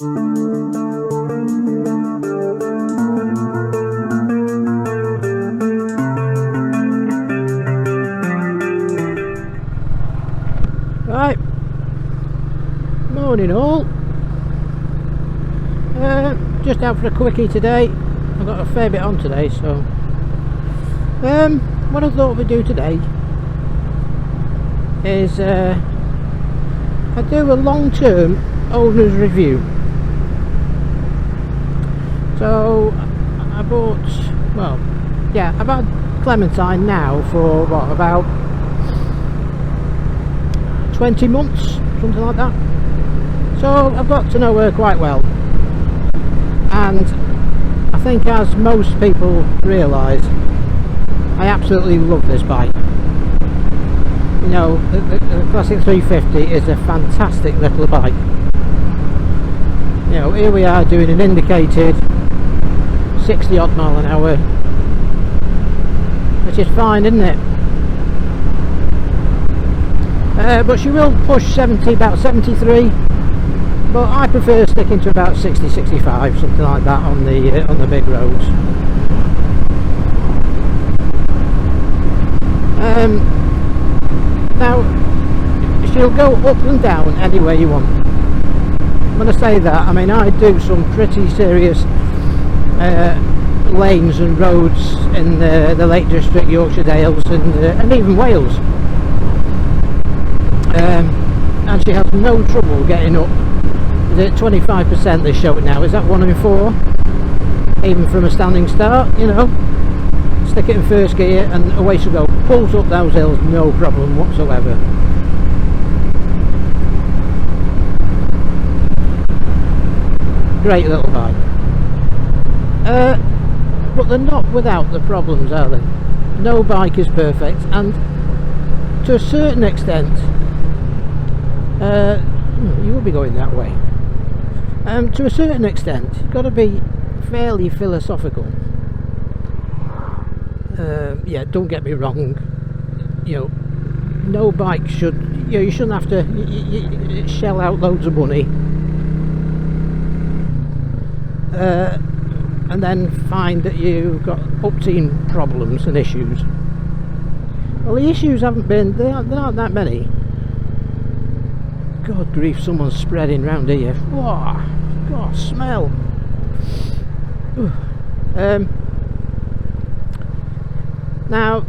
Right, morning all. Just out for a quickie today. I've got a fair bit on today, so what I thought we'd do today is I do a long-term owner's review. So I bought, well, yeah, I've had Clementine now for what, about 20 months, something like that. So I've got to know her quite well, and I think, as most people realise, I absolutely love this bike. You know, the Classic 350 is a fantastic little bike. You know, here we are doing an indicated 60 odd mile an hour, which is fine, isn't it? But she will push 70, about 73, but I prefer sticking to about 60, 65, something like that on the big roads. Now she'll go up and down any way you want. When I say that, I mean I do some pretty serious lanes and roads in the Lake District, Yorkshire Dales, and even Wales. And she has no trouble getting up. Is it 25% they show it now? Is that 1 in 4? Even from a standing start, you know. Stick it in first gear and away she go. Pulls up those hills, no problem whatsoever. Great little bike. But they're not without the problems, are they? No bike is perfect, and to a certain extent, you will be going that way. To a certain extent, you've got to be fairly philosophical. Yeah, don't get me wrong. You know, no bike should. You know, you shouldn't have to shell out loads of money, and then find that you've got upteen problems and issues. Well, the issues haven't been. There aren't that many. God grief, someone's spreading round here. Whoa, God, smell. Now,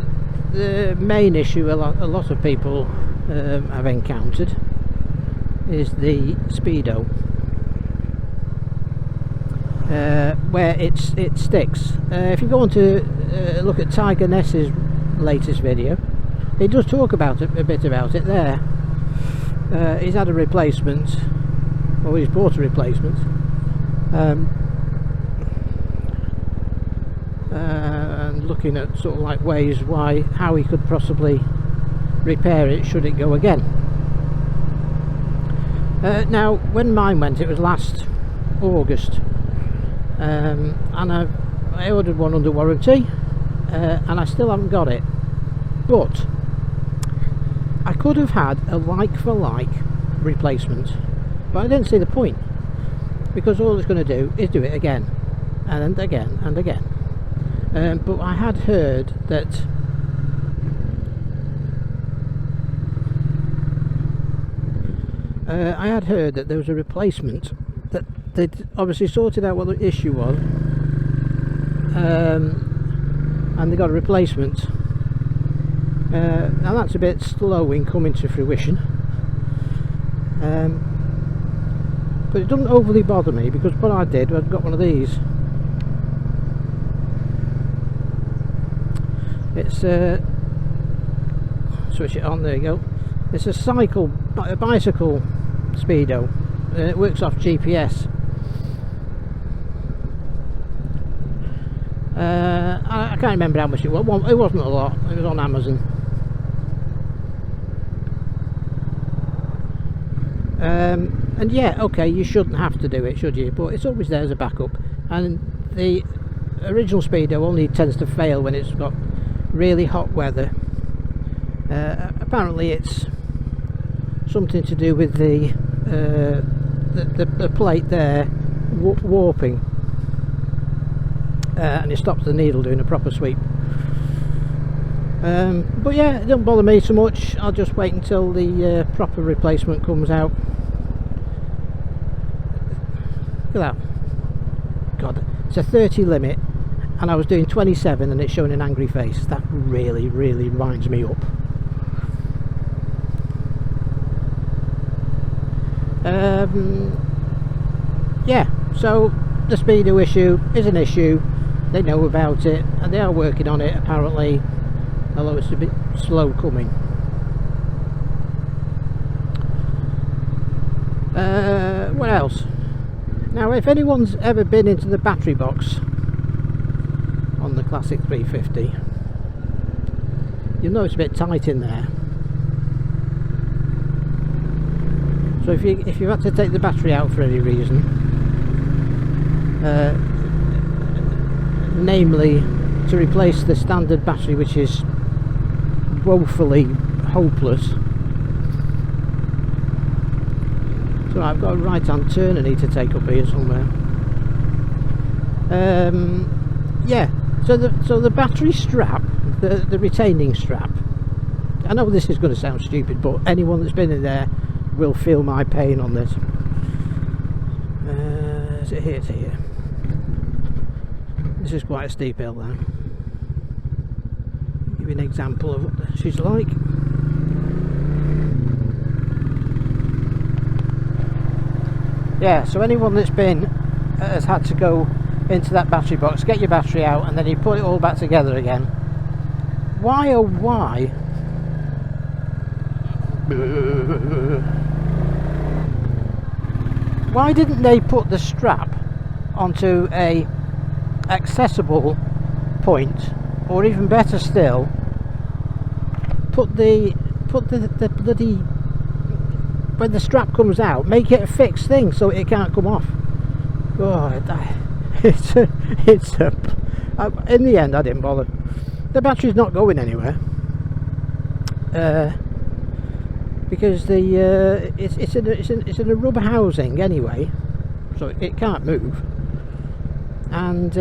the main issue a lot of people have encountered is the speedo, where it sticks. If you go on to look at Tiger Ness's latest video, he does talk about it, a bit about it there. He's had a replacement, or he's bought a replacement, and looking at sort of like ways how he could possibly repair it should it go again. Now, when mine went, it was last August, and I ordered one under warranty, and I still haven't got it. But I could have had a like-for-like replacement, but I didn't see the point, because all it's going to do is do it again and again and again. But I had heard that there was a replacement, that they'd obviously sorted out what the issue was, and they got a replacement. Now that's a bit slow in coming to fruition, but it doesn't overly bother me, because what I did was I got one of these. It's switch it on, there you go. It's a bicycle speedo. It works off GPS. I can't remember how much it was. It wasn't a lot. It was on Amazon. And yeah, okay, you shouldn't have to do it, should you? But it's always there as a backup. And the original speedo only tends to fail when it's got really hot weather. Apparently it's something to do with the the plate there warping, and it stops the needle doing a proper sweep. But yeah, it doesn't bother me so much. I'll just wait until the proper replacement comes out. Look at that. God, it's a 30 limit and I was doing 27 and it's showing an angry face. That really winds me up. Yeah, so the Speedo issue is an issue. They know about it and they are working on it apparently, although it's a bit slow coming. What else? Now, if anyone's ever been into the battery box on the Classic 350, you'll know it's a bit tight in there. So if you've had to take the battery out for any reason, namely to replace the standard battery, which is woefully hopeless. So I've got a right hand turn I need to take up here somewhere. Yeah, so the battery strap, the retaining strap, I know this is going to sound stupid, but anyone that's been in there will feel my pain on this. Is it here to here? This is quite a steep hill there. Give you an example of what she's like. Yeah, so anyone that's been has had to go into that battery box, get your battery out, and then you put it all back together again. Why oh why? Why didn't they put the strap onto a accessible point, or even better still, put the bloody, when the strap comes out, make it a fixed thing so it can't come off. Oh, in the end I didn't bother. The battery's not going anywhere because it's in a rubber housing anyway, so it can't move. And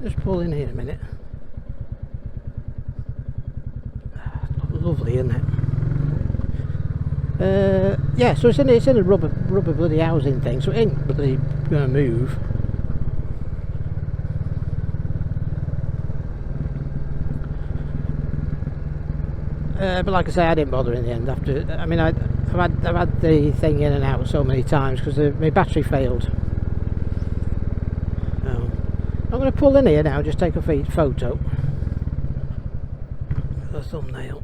just pull in here a minute. Lovely, isn't it? Yeah, so it's in a rubber bloody housing thing, so it ain't bloody gonna move. But like I say, I didn't bother in the end. After, I mean, I've had the thing in and out so many times because my battery failed. So I'm going to pull in here now, just take a photo. The thumbnail.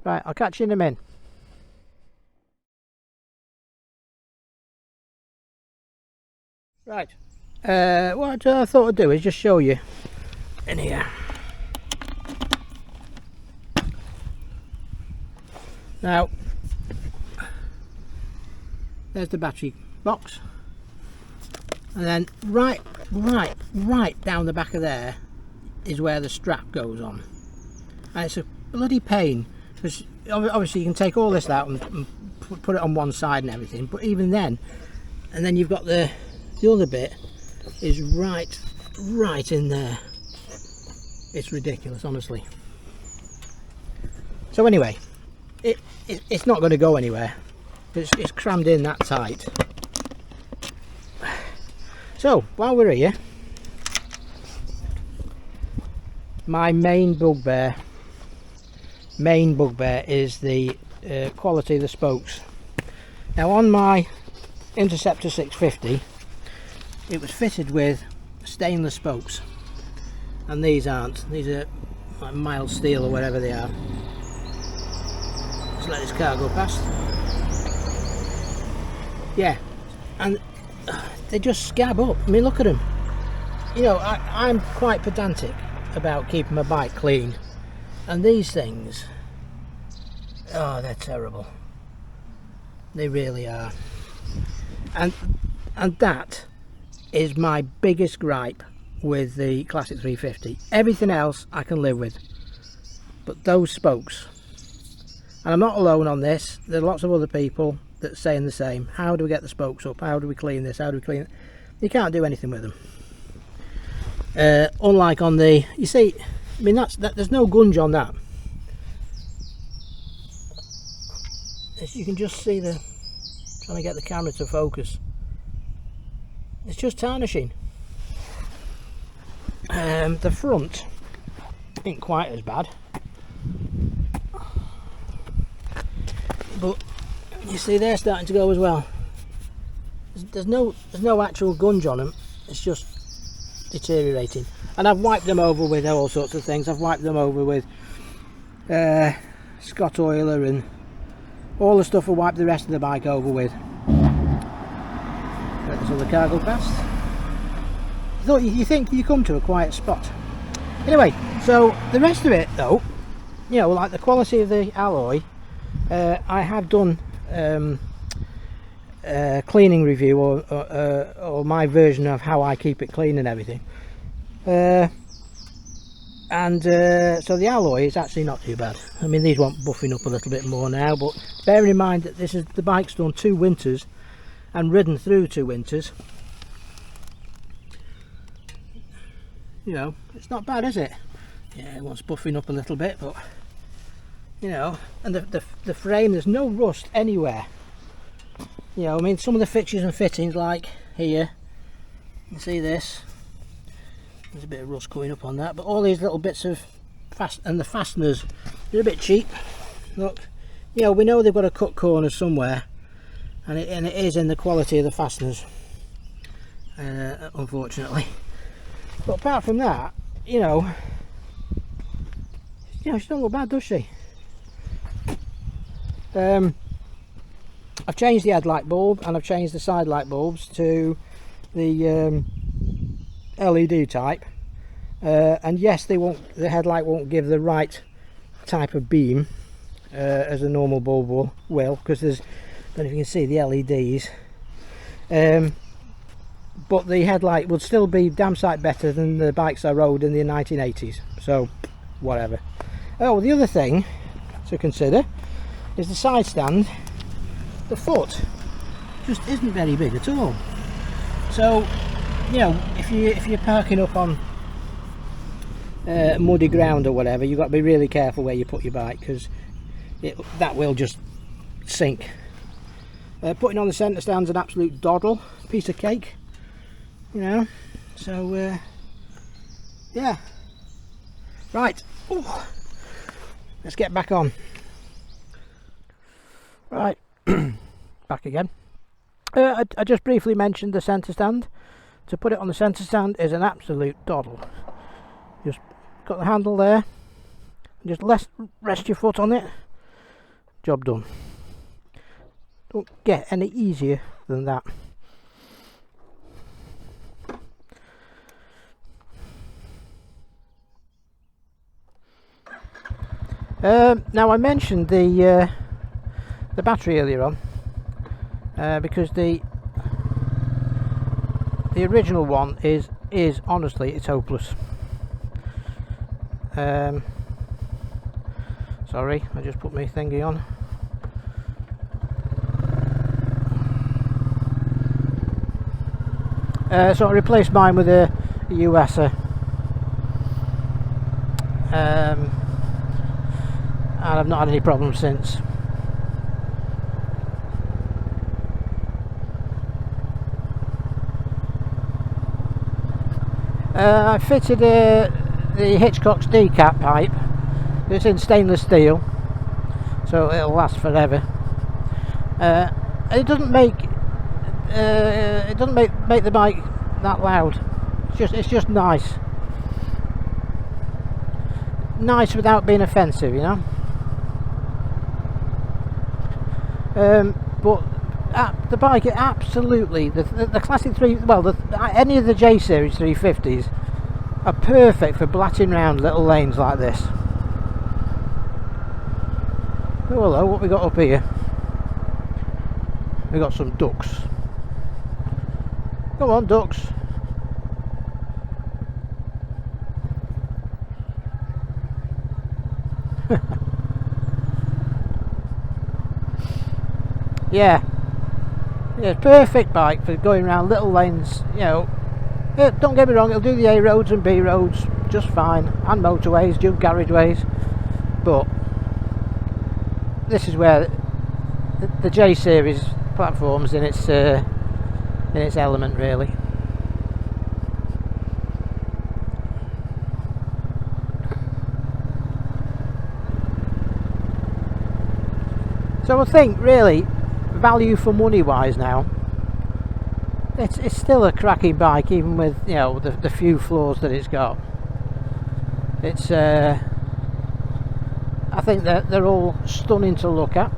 Right, I'll catch you in a minute. Right, what I thought I'd do is just show you in here. Now, there's the battery box, and then right down the back of there is where the strap goes on, and it's a bloody pain because obviously you can take all this out and put it on one side and everything, but even then, and then you've got the other bit is right in there. It's ridiculous, honestly. So anyway, it's not going to go anywhere. It's crammed in that tight. So while we're here, my main bugbear is the quality of the spokes. Now on my Interceptor 650, it was fitted with stainless spokes, and these aren't. These are like mild steel or whatever they are. Let's let this car go past. Yeah, and they just scab up. I mean, look at them. You know, I'm quite pedantic about keeping my bike clean, and these things, oh, they're terrible. They really are. And that is my biggest gripe with the Classic 350. Everything else I can live with, but those spokes. And I'm not alone on this. There are lots of other people that are saying the same. How do we get the spokes up? How do we clean this? How do we clean it? You can't do anything with them. Unlike on the, you see, I mean, there's no gunge on that. As you can just see, trying to get the camera to focus. It's just tarnishing. The front ain't quite as bad, but you see they're starting to go as well. There's no actual gunge on them. It's just deteriorating, and I've wiped them over with all sorts of things. I've wiped them over with Scott oiler and all the stuff I wiped the rest of the bike over with. So the car go past. You think you come to a quiet spot. Anyway, so the rest of it though, you know, like the quality of the alloy, I have done cleaning review or my version of how I keep it clean and everything, so the alloy is actually not too bad. I mean, these want buffing up a little bit more now, but bearing in mind that the bike's done 2 winters and ridden through 2 winters, you know, it's not bad, is it? Yeah, it wants buffing up a little bit, but you know, and the frame, there's no rust anywhere. You know, I mean, some of the fixtures and fittings, like here, you can see this, there's a bit of rust coming up on that, but all these little bits of the fasteners, they're a bit cheap. Look, you know, we know they've got to cut corners somewhere, and it is in the quality of the fasteners, unfortunately. But apart from that, you know, she don't look bad, does she? I've changed the headlight bulb and I've changed the side light bulbs to the LED type, and yes, the headlight won't give the right type of beam as a normal bulb will, because there's, I don't know if you can see the LEDs, but the headlight would still be damn sight better than the bikes I rode in the 1980s, so whatever. Oh, the other thing to consider is the side stand. The foot just isn't very big at all, so you know, if you're parking up on muddy ground or whatever, you've got to be really careful where you put your bike, because that will just sink. Putting on the centre stand's an absolute doddle, piece of cake, you know, so yeah, right. Ooh. Let's get back on. Right, back again. I just briefly mentioned the centre stand. To put it on the centre stand is an absolute doddle. Just got the handle there, just rest your foot on it, job done. Don't get any easier than that. Now, I mentioned the battery earlier on, because the original one is honestly, it's hopeless. Sorry, I just put my thingy on. So I replaced mine with a USA, and I've not had any problems since. I fitted the Hitchcock's decap pipe. It's in stainless steel, so it'll last forever. It doesn't make the bike that loud. It's just nice without being offensive, you know. But the bike, absolutely, the Classic 3, well, any of the J Series 350s are perfect for blatting round little lanes like this. Oh, hello, what we got up here? we got some ducks. Come on, ducks. Yeah, perfect bike for going around little lanes, you know. Don't get me wrong, it'll do the A roads and B roads just fine, and motorways, dual garageways, but this is where the J series platform's in its element, really. So I think really value for money wise now, it's still a cracking bike, even with, you know, the few flaws that it's got. It's I think that they're all stunning to look at.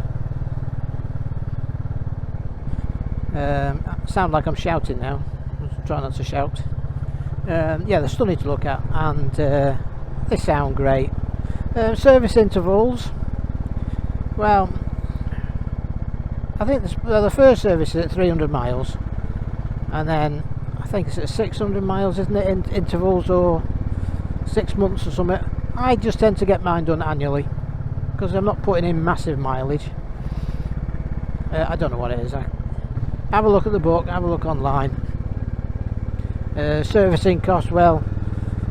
Sound like I'm shouting now. I'm trying not to shout. Yeah, they're stunning to look at, and they sound great. Service intervals, well, I think the first service is at 300 miles, and then I think it's at 600 miles, isn't it, in intervals, or 6 months or something. I just tend to get mine done annually because I'm not putting in massive mileage. I don't know what it is. Have a look at the book, have a look online. Servicing cost, well,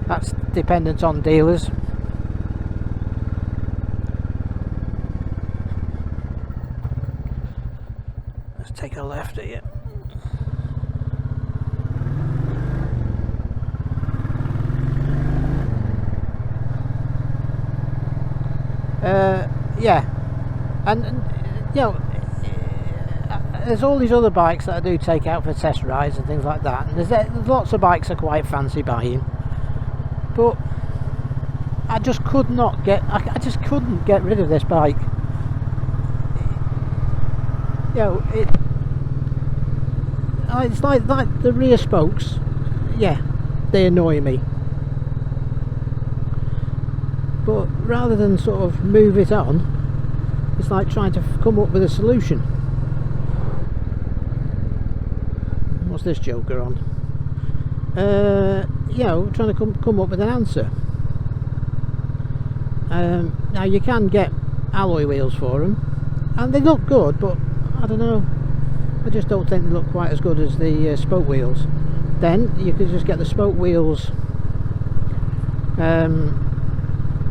that's dependent on dealers. Let's take a left here. Yeah, and you know, there's all these other bikes that I do take out for test rides and things like that, and there's lots of bikes I quite fancy buying, but I just could not get, I just couldn't get rid of this bike. You know, it's like the rear spokes, yeah, they annoy me. But rather than sort of move it on, it's like trying to come up with a solution. What's this joker on? You know, trying to come up with an answer. Now you can get alloy wheels for them, and they look good, but I don't know, I just don't think they look quite as good as the spoke wheels. Then you could just get the spoke wheels,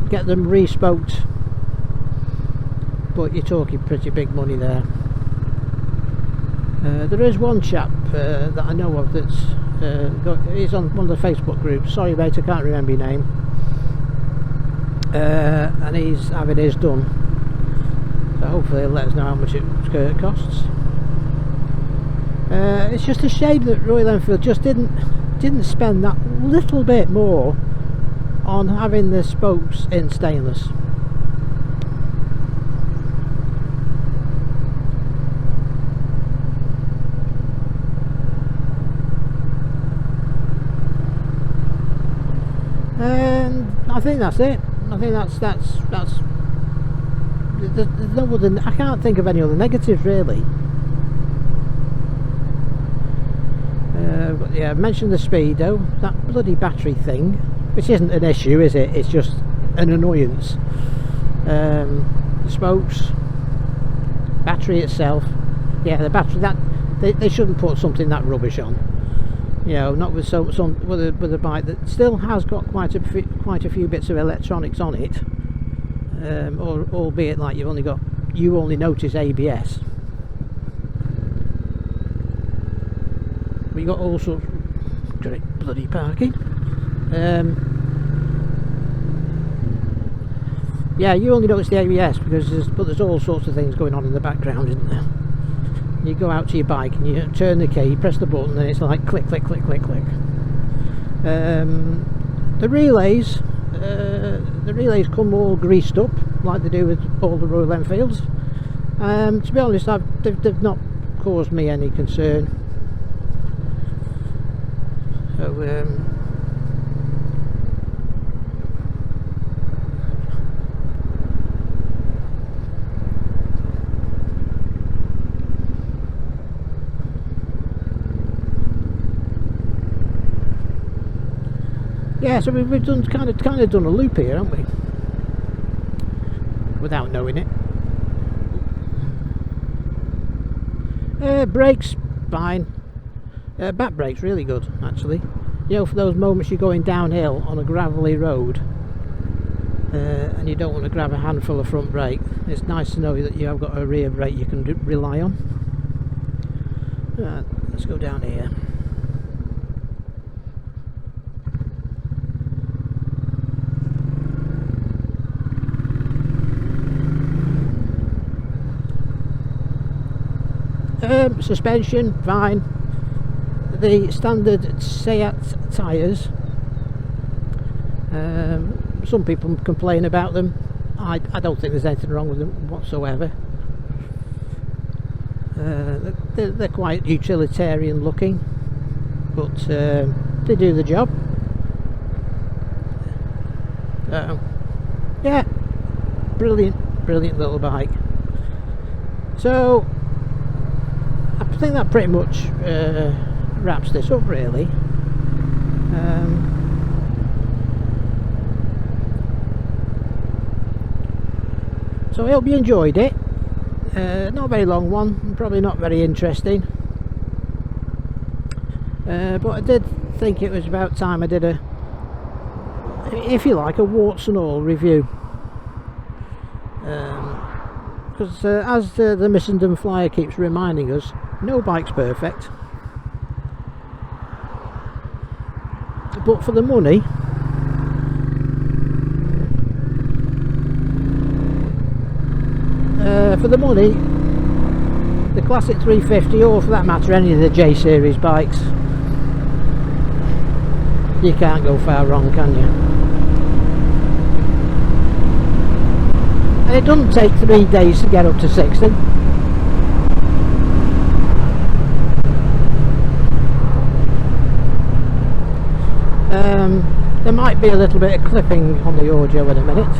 get them re-spoked, but you're talking pretty big money there. There is one chap that I know of that's he's on one of the Facebook groups. Sorry mate, I can't remember your name. And he's having his done, so hopefully he'll let us know how much it costs. It's just a shame that Royal Enfield just didn't spend that little bit more on having the spokes in stainless. And I think that's it. I think that's there's no other, I can't think of any other negatives really. But yeah, I mentioned the speedo, that bloody battery thing, which isn't an issue, is it? It's just an annoyance. The spokes, battery itself, yeah, the battery, that they shouldn't put something that rubbish on. You know, not with with a bike that still has got quite a few bits of electronics on it, or albeit like you only notice ABS. We got all sorts of great bloody parking. Yeah, you only notice the ABS because there's all sorts of things going on in the background, isn't there? You go out to your bike and you turn the key, press the button, and it's like click, click, click, click, click. The relays come all greased up like they do with all the Royal Enfields. To be honest, they've not caused me any concern. So, yeah, so we've done kind of done a loop here, haven't we? Without knowing it. Brakes fine. Back brakes really good, actually. You know, for those moments you're going downhill on a gravelly road and you don't want to grab a handful of front brake, it's nice to know that you have got a rear brake you can rely on. Right, let's go down here. Suspension fine. The standard Seat tyres, some people complain about them. I don't think there's anything wrong with them whatsoever. They're quite utilitarian looking, but they do the job. Yeah, brilliant little bike. So I think that pretty much wraps this up, really. So I hope you enjoyed it. Not a very long one, probably not very interesting, but I did think it was about time I did a, if you like, a warts and all review, because as the Missenden Flyer keeps reminding us, no bike's perfect. But for the money, the Classic 350, or for that matter any of the J series bikes, you can't go far wrong, can you? And it doesn't take 3 days to get up to 60. There might be a little bit of clipping on the audio in a minute.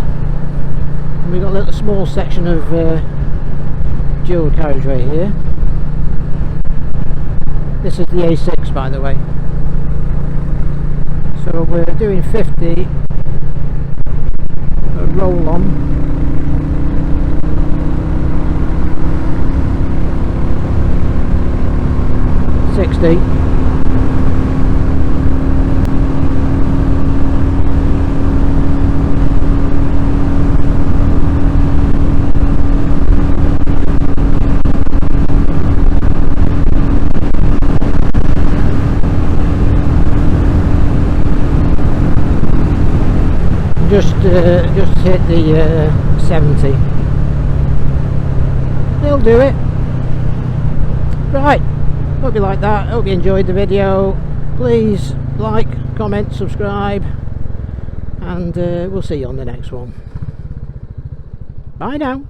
And we've got a little small section of dual carriageway here. This is the A6, by the way. So we're doing 50 roll on. 60. Just hit the 70. They'll do it. Right, hope you like that, hope you enjoyed the video. Please like, comment, subscribe, and we'll see you on the next one. Bye now.